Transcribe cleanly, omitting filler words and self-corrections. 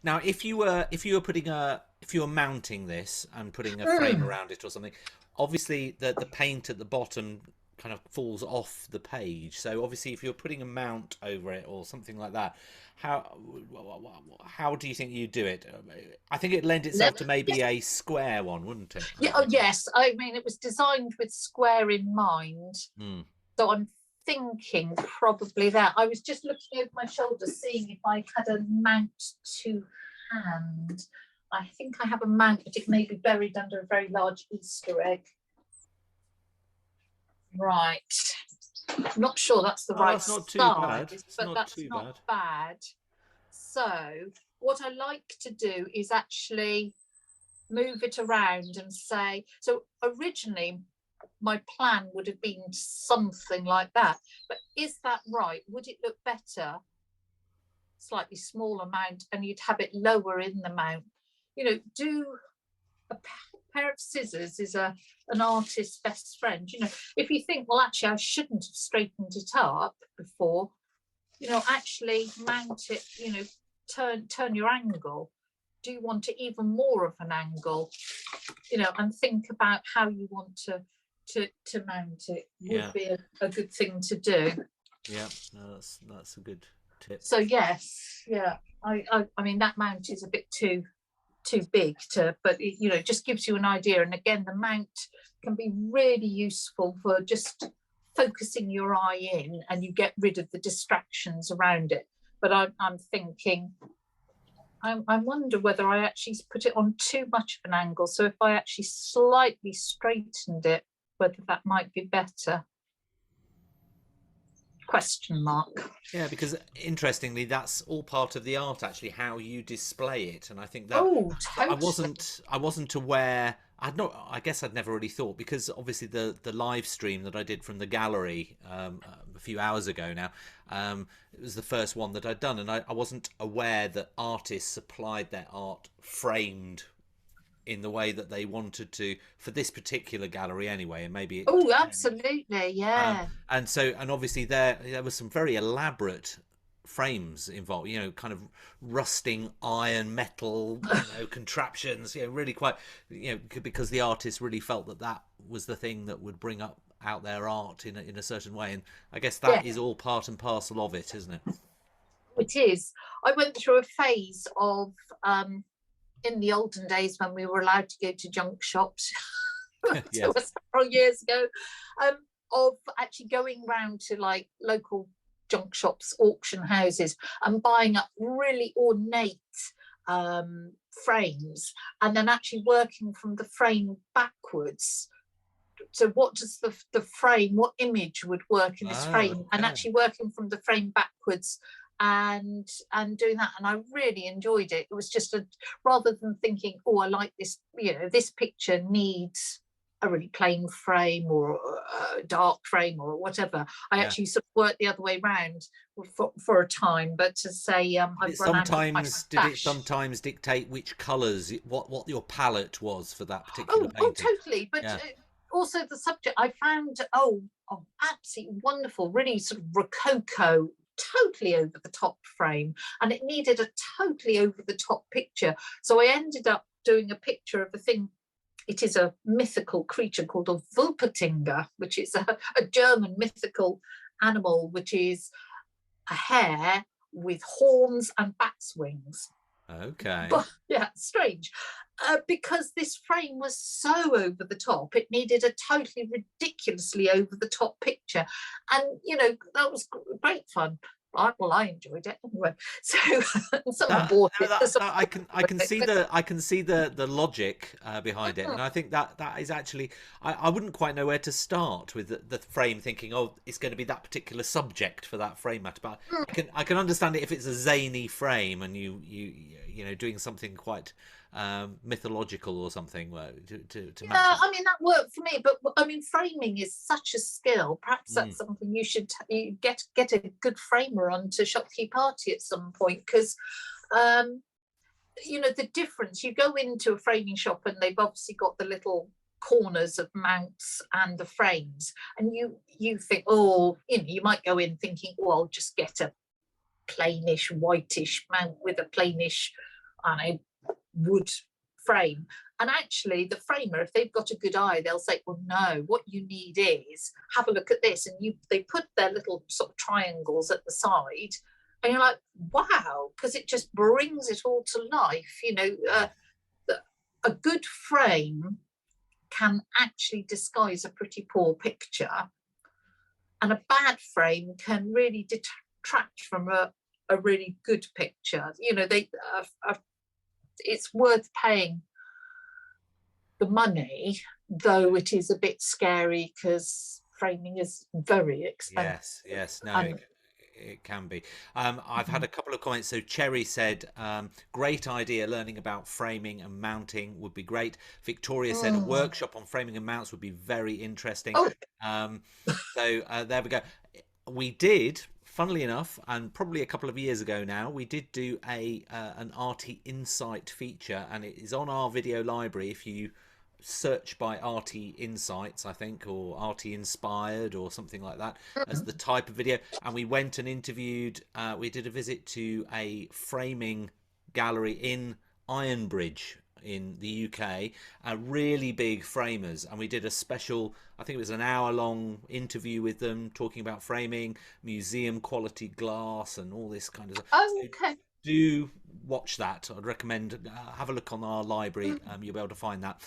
Now, if you were mounting this and putting a frame Mm. around it or something, obviously the paint at the bottom kind of falls off the page. So obviously, if you're putting a mount over it or something like that, how how do you think you do it? I think it lend No, itself to maybe a square one, wouldn't it? yeah, oh yes. I mean, it was designed with square in mind. Mm. So I'm thinking probably that. I was just looking over my shoulder, seeing if I had a mount to hand. I think I have a mount, but it may be buried under a very large Easter egg. Right. I'm not sure that's the Oh, right that's not too bad. size, It's but not that's too not bad. bad. So, what I like to do is actually move it around and say, so originally my plan would have been something like that, but is that right? Would it look better, slightly smaller mount, and you'd have it lower in the mount? Do a pair of scissors is an artist's best friend. If you think, well, actually, I shouldn't have straightened it up before, actually mount it, turn your angle. Do you want it even more of an angle? And think about how you want to mount it would Yeah, be a good thing to do. yeah. No, that's a good tip. So yes, yeah, I mean that mount is a bit too big to, but it just gives you an idea. And again, the mount can be really useful for just focusing your eye in, and you get rid of the distractions around it. But I'm thinking, I wonder whether I actually put it on too much of an angle. So if I actually slightly straightened it, whether that might be better. Question mark. Yeah, because interestingly, that's all part of the art, actually, how you display it. And I think that Oh, I totally. wasn't aware. I'd not. I guess I'd never really thought, because obviously the live stream that I did from the gallery a few hours ago now, it was the first one that I'd done, and I wasn't aware that artists supplied their art framed in the way that they wanted to for this particular gallery anyway, and maybe it Oh, depends. absolutely. Yeah. And obviously there was some very elaborate frames involved, kind of rusting iron metal, contraptions, really quite, because the artist really felt that that was the thing that would bring up out their art in a certain way. And I guess Yeah, that is all part and parcel of it, isn't it? it is. I went through a phase of, in the olden days when we were allowed to go to junk shops, to Yes. several years ago, um, of actually going round to like local junk shops, auction houses, and buying up really ornate frames, and then actually working from the frame backwards. So what does the frame, what image would work in this Oh, frame, and okay. actually working from the frame backwards, and doing that, and I really enjoyed it. It was just a, rather than thinking, oh, I like this, this picture needs a really plain frame or a dark frame or whatever, I Yeah. actually sort of worked the other way around for a time. But to say, I've run out of my Did it stash. sometimes dictate which colours, what your palette was for that particular Oh, painting? totally. But Yeah. also the subject I found, absolutely wonderful, really sort of rococo, totally over the top frame, and it needed a totally over the top picture. So I ended up doing a picture of a thing. It is a mythical creature called a Wulpertinger, which is a German mythical animal, which is a hare with horns and bat's wings. Okay. But yeah, strange. Because this frame was so over the top, it needed a totally ridiculously over the top picture. And, that was great fun. I enjoyed it anyway. So someone That, bought no, it. So I can see the logic behind it, and I think that is actually, I wouldn't quite know where to start with the frame, thinking, oh, it's going to be that particular subject for that frame matter, but I can understand it if it's a zany frame and doing something quite mythological or something, to match yeah, that. I mean that worked for me, but I mean framing is such a skill. Perhaps Mm. that's something you get a good framer on to Shopkeep Party at some point, because um, the difference. You go into a framing shop and they've obviously got the little corners of mounts and the frames, and you think, oh, you might go in thinking, oh, I'll just get a plainish whitish mount with a plainish and a wood frame. And actually, the framer, if they've got a good eye, they'll say, well, no, what you need is have a look at this. And they put their little sort of triangles at the side, and you're like, wow, because it just brings it all to life. A good frame can actually disguise a pretty poor picture, and a bad frame can really detract from a really good picture. It's worth paying the money, though it is a bit scary because framing is very expensive. Yes, no, And it can be. I've had a couple of comments. So Cherry said, great idea, learning about framing and mounting would be great. Victoria said a workshop on framing and mounts would be very interesting. oh, So there we go. We did, funnily enough, and probably a couple of years ago now, we did do an Arty Insight feature, and it is on our video library. If you search by Arty Insights, I think, or Arty Inspired or something like that as the type of video. And we went and interviewed, we did a visit to a framing gallery in Ironbridge in the UK, really big framers, and we did a special, I think it was an hour-long interview with them talking about framing, museum quality glass, and all this kind of stuff. So okay. do watch that. I'd recommend have a look on our library. You'll be able to find that.